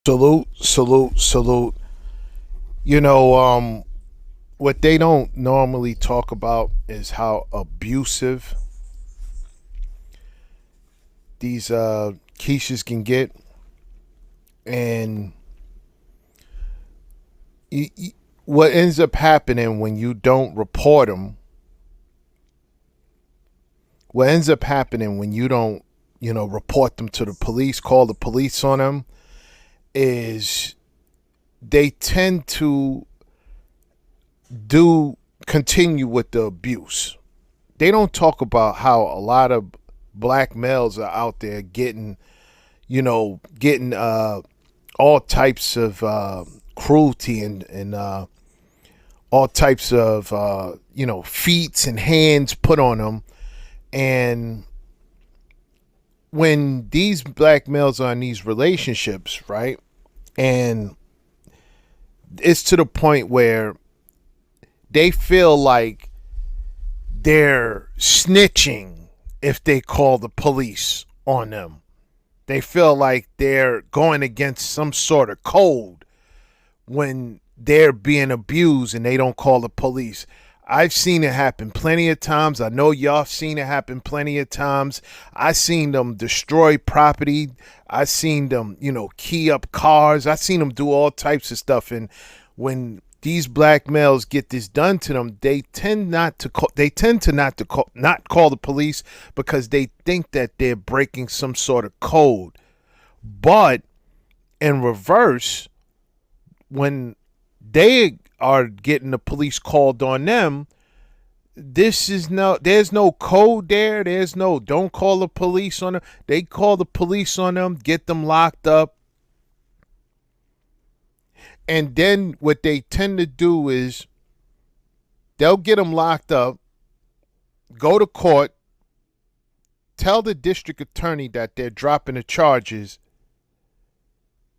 Salute, salute, salute. What they don't normally talk about is how abusive these Keishas can get. And what ends up happening when you don't report them, what ends up happening when you don't, report them to the police, call the police on them, is they tend to continue with the abuse. They don't talk about how a lot of black males are out there getting all types of cruelty and all types of feet and hands put on them. And when these black males are in these relationships, right, and it's to the point where they feel like they're snitching if they call the police on them. They feel like they're going against some sort of code when they're being abused and they don't call the police. I've seen it happen plenty of times. I know y'all seen it happen plenty of times. I seen them destroy property. I seen them, key up cars. I seen them do all types of stuff. And when these black males get this done to them, they tend not to call the police because they think that they're breaking some sort of code. But in reverse, when they are getting the police called on them, there's no code there. There's no, don't call the police on them. They call the police on them, get them locked up. And then what they tend to do is they'll get them locked up, go to court, tell the district attorney that they're dropping the charges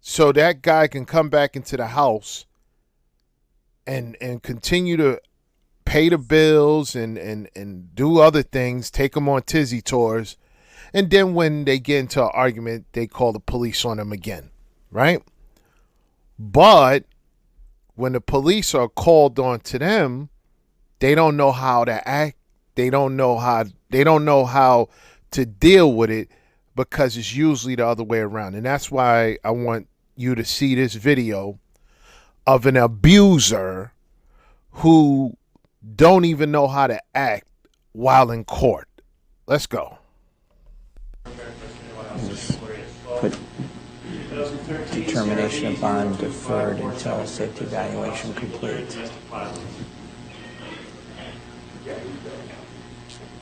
so that guy can come back into the house and continue to pay the bills and do other things, take them on tizzy tours. And then when they get into an argument, they call the police on them again, right? But when the police are called on to them, they don't know how to act. They don't know how to deal with it because it's usually the other way around. And that's why I want you to see this video of an abuser who don't even know how to act while in court. Let's go. Put determination of bond deferred until safety evaluation complete.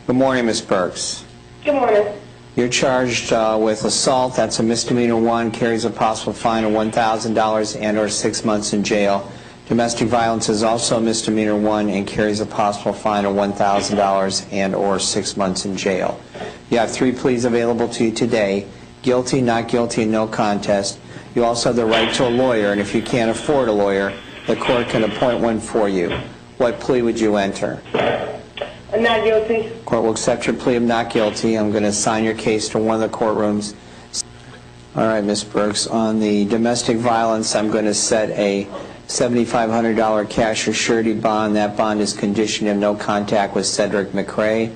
Good morning, Ms. Burks. Good morning. You're charged with assault. That's a misdemeanor 1, carries a possible fine of $1,000 and or 6 months in jail. Domestic violence is also a misdemeanor 1 and carries a possible fine of $1,000 and or 6 months in jail. You have 3 pleas available to you today: guilty, not guilty, and no contest. You also have the right to a lawyer, and if you can't afford a lawyer, the court can appoint one for you. What plea would you enter? Not guilty. Court will accept your plea of not guilty. I'm going to assign your case to one of the courtrooms. All right, Ms. Burks, on the domestic violence, I'm going to set a $7,500 cash or surety bond. That bond is conditioned of no contact with Cedric McRae.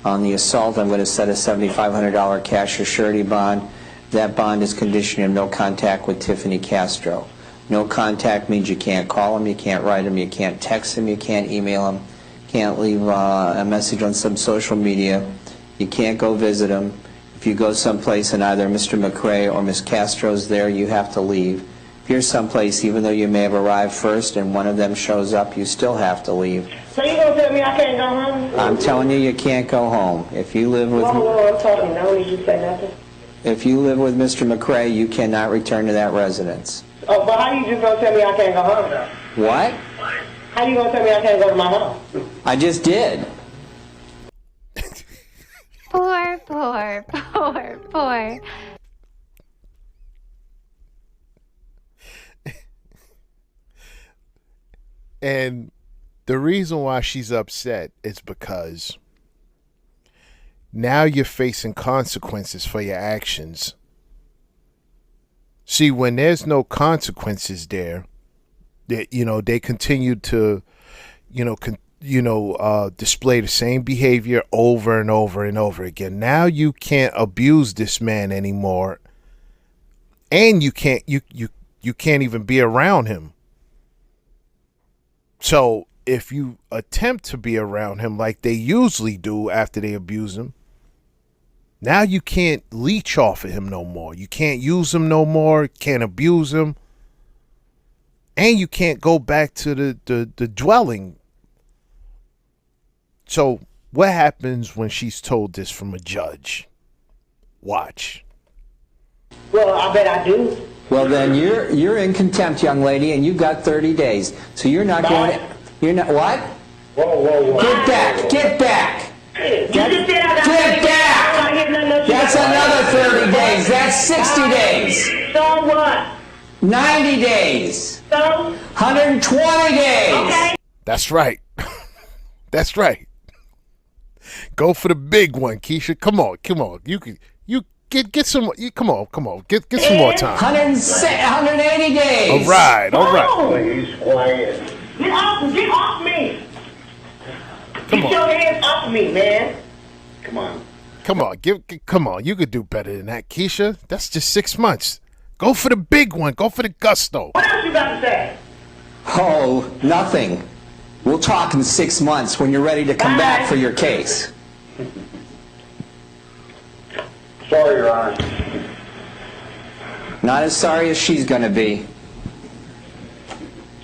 On the assault, I'm going to set a $7,500 cash or surety bond. That bond is conditioned of no contact with Tiffany Castro. No contact means you can't call him, you can't write him, you can't text him, you can't email him, can't leave a message on some social media, you can't go visit him. If you go someplace and either Mr. McRae or Ms. Castro's there, you have to leave. If you're someplace, even though you may have arrived first and one of them shows up, you still have to leave. So you gonna tell me I can't go home? I'm telling you, you can't go home. If you live with... Whoa, I'm talking. I don't need you to say nothing. If you live with Mr. McRae, you cannot return to that residence. Oh, but how you just gonna tell me I can't go home now? What? How you gonna tell me I can't go to my house? I just did. Poor. And the reason why she's upset is because now you're facing consequences for your actions. See, when there's no consequences there, that they continue to display the same behavior over and over and over again. Now you can't abuse this man anymore, and you can't even be around him. So if you attempt to be around him like they usually do after they abuse him, now you can't leech off of him no more. You can't use him no more, can't abuse him, and you can't go back to the dwelling. So what happens when she's told this from a judge? Watch. Well, I bet I do. Well, then you're in contempt, young lady, and you've got 30 days. So you're not going to... You're not... What? Whoa. Get back! Get back! You just said I got Get 30 days. back! I'm not hitting nothing else. That's another 30 days. That's 60 days. So what? 90 days. So? 120 days. Okay. That's right. That's right. Go for the big one, Keisha. Come on. You get some. Come on. Get some more time. 180 days. All right. Please, quiet. Get off me. Get your hands off me, man. Come on. Come on. You could do better than that, Keisha. That's just 6 months. Go for the big one. Go for the gusto. What else you got to say? Oh, nothing. We'll talk in 6 months when you're ready to come back for your case. Sorry, Your Honor. Not as sorry as she's gonna be.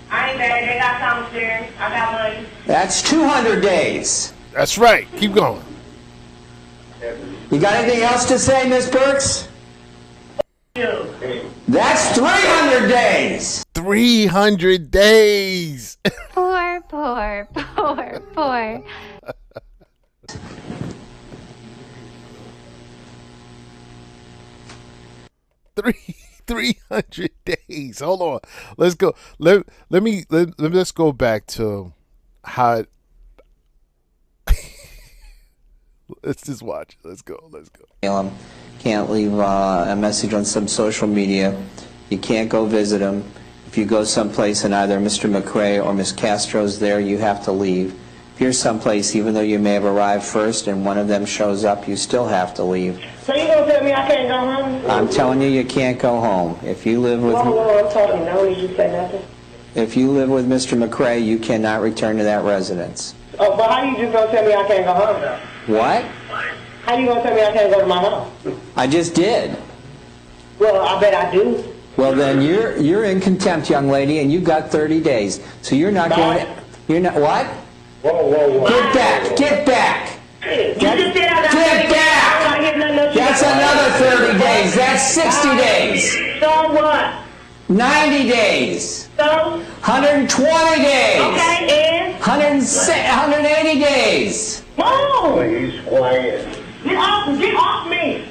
I ain't mad. They got commissary. I got money. That's 200 days. That's right. Keep going. You got anything else to say, Miss Burks? You. That's 300 days. 300 days. Poor. 300 days. Hold on. Let's go. Let's go back to how. Let's just watch. Let's go. Him. Can't leave a message on some social media. You can't go visit him. If you go someplace and either Mr. McRae or Miss Castro's there, you have to leave. If you're someplace, even though you may have arrived first and one of them shows up, you still have to leave. So you gonna tell me I can't go home? I'm telling you can't go home. If you live with Whoa, I'm talking. No, you say nothing. if you live with Mr. McRae, you cannot return to that residence. Oh, but how you just gonna tell me I can't go home though? What? How you gonna tell me I can't go to my house? I just did. Well, I bet I do. Well, then you're in contempt, young lady, and you've got 30 days. So you're not going to... You're not... What? Whoa. Get back! Get back! You just said I got 30 Get days. back! I'm not hitting nothing else. That's another 30 days. That's 60 days. So what? 90 days. So? 120 days. Okay, and? 180 days. Whoa! Please, quiet. Get off me.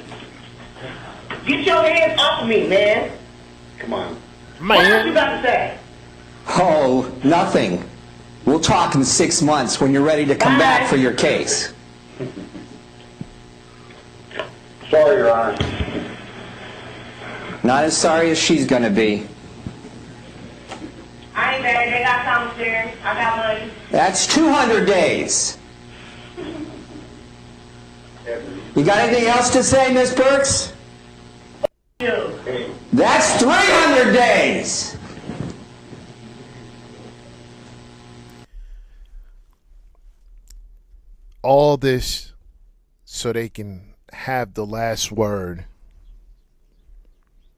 Get your hands off me, man. Come on. What else you Man. got to say? Oh, nothing. We'll talk in 6 months when you're ready to come back for your case. Sorry, Your Honor. Not as sorry as she's going to be. I ain't mad. They got commissary. I got money. That's 200 days. You got anything else to say, Miss Burks? You. That's 300 days. All this so they can have the last word.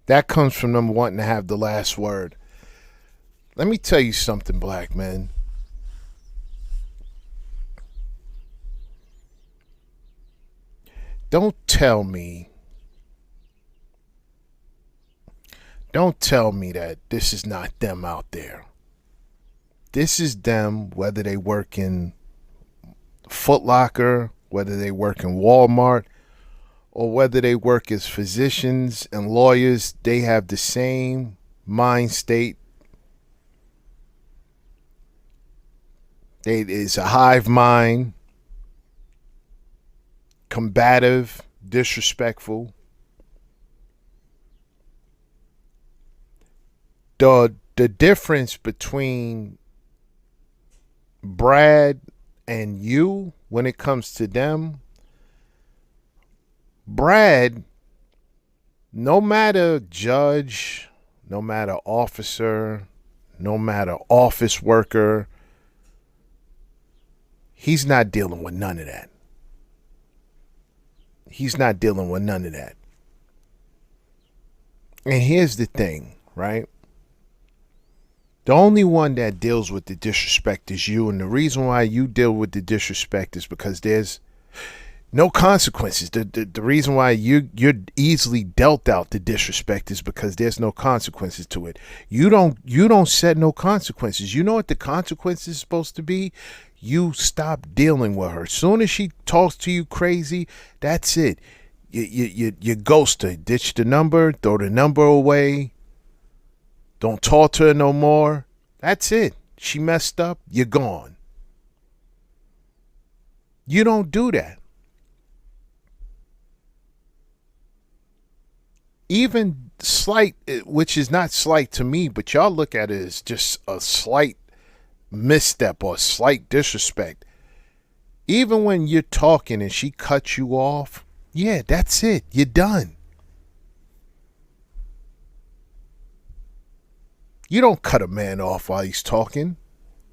That comes from them wanting to have the last word. Let me tell you something, black men. Don't tell me that this is not them out there. This is them, whether they work in Foot Locker, whether they work in Walmart, or whether they work as physicians and lawyers. They have the same mind state. It is a hive mind, combative, disrespectful. the difference between Brad and you when it comes to them, Brad, no matter judge, no matter officer, no matter office worker, he's not dealing with none of that. He's not dealing with none of that. And here's the thing, right? The only one that deals with the disrespect is you. And the reason why you deal with the disrespect is because there's no consequences. The reason why you're easily dealt out the disrespect is because there's no consequences to it. You don't set no consequences. You know what the consequence is supposed to be? You stop dealing with her. As soon as she talks to you crazy, that's it. You ghost her. Ditch the number. Throw the number away. Don't talk to her no more. That's it. She messed up. You're gone. You don't do that. Even slight, which is not slight to me, but y'all look at it as just a slight misstep or slight disrespect. Even when you're talking and she cuts you off, yeah, that's it. You're done. You don't cut a man off while he's talking.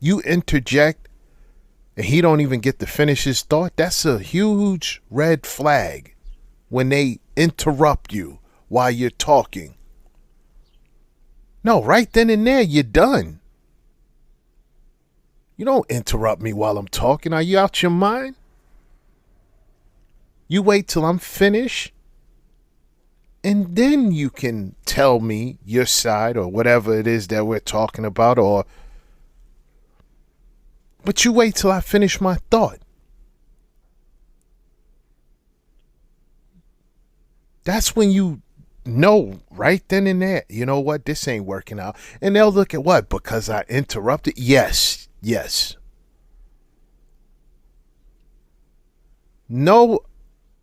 You interject and he don't even get to finish his thought. That's a huge red flag when they interrupt you while you're talking. No, right then and there, you're done. You don't interrupt me while I'm talking. Are you out your mind? You wait till I'm finished, and then you can tell me your side or whatever it is that we're talking about, but you wait till I finish my thought. That's when you know right then and there, you know what, this ain't working out. And they'll look at what? Because I interrupted? Yes. No,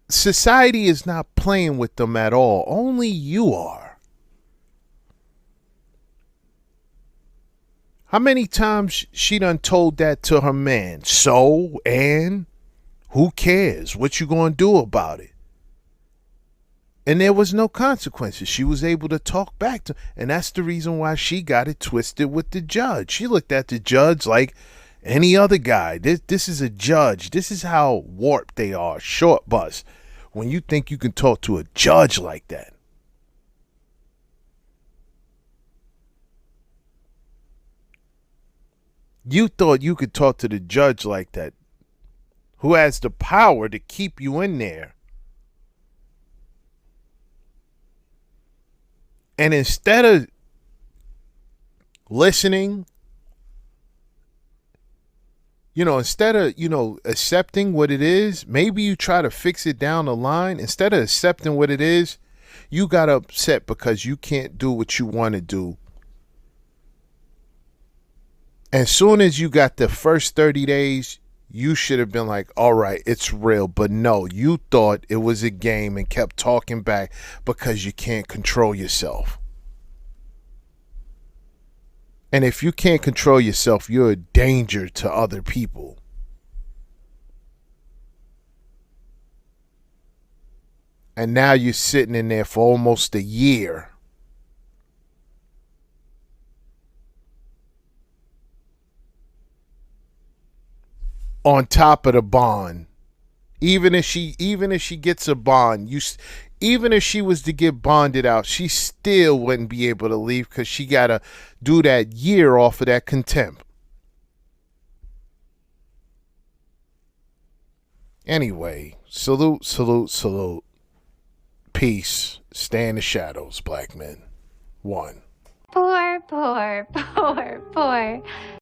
society is not playing with them at all. Only you are. How many times she done told that to her man? So, and who cares? What you gonna do about it? And there was no consequences. She was able to talk back to, and that's the reason why she got it twisted with the judge. She looked at the judge like any other guy. This is a judge. This is how warped they are. Short bus. When you think you can talk to a judge like that. You thought you could talk to the judge like that, who has the power to keep you in there. And instead of listening, instead of, accepting what it is, maybe you try to fix it down the line. Instead of accepting what it is, you got upset because you can't do what you want to do. As soon as you got the first 30 days, you should have been like, all right, it's real. But no, you thought it was a game and kept talking back because you can't control yourself. And if you can't control yourself, you're a danger to other people. And now you're sitting in there for almost a year. On top of the bond. Even if she gets a bond, even if she was to get bonded out, she still wouldn't be able to leave because she got to do that year off of that contempt. Anyway, salute. Peace. Stay in the shadows, black men. 1. Poor.